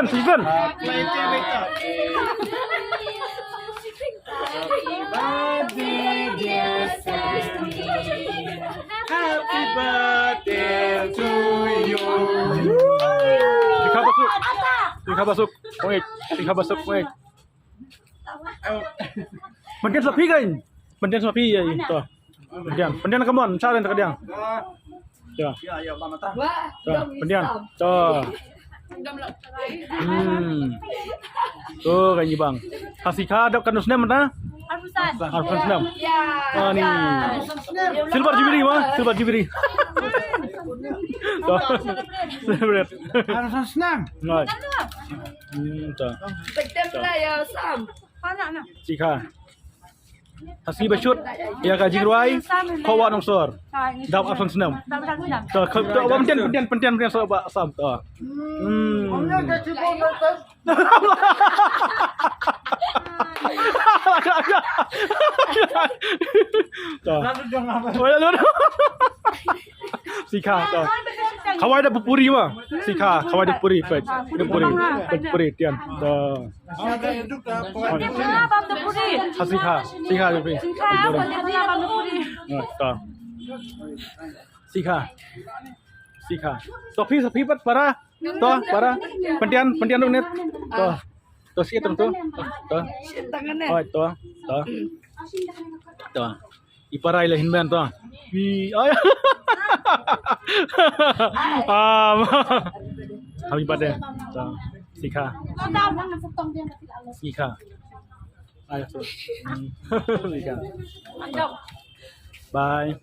citizen. Happy birthday to you. Dikabasuk. Wait. Pendian sapi kan? Pendian sapi ya itu. Pendian kamu cari tak dia. Ya. Pendian. Tuh. Tuh kan bang. Kasih kado kan usnem mana? Alfan Senam. Oh ni. Silver Jubilee. Tuh. Celebrate. Alfan Senam. Rồi. Tuh. Cika. Hasi bashut ya ka jingruai kawa nongsor. Dap Alfan Senam. Tuh, pendian so ba sam tuh. Sika tuh. Kawai ada puri mah. Sika, kawai ada puri, tian. Tuh. Sika tu puri. Tuh. Sika. Sopi para. Tuh, para. Pendian tu net. Tuh. Tuh sikit tu. Tuh. Oh, tuh. Tuh. Iparai lah hinban tuh. Ay. Happy birthday. Sika. Ayo. Sika. Bye.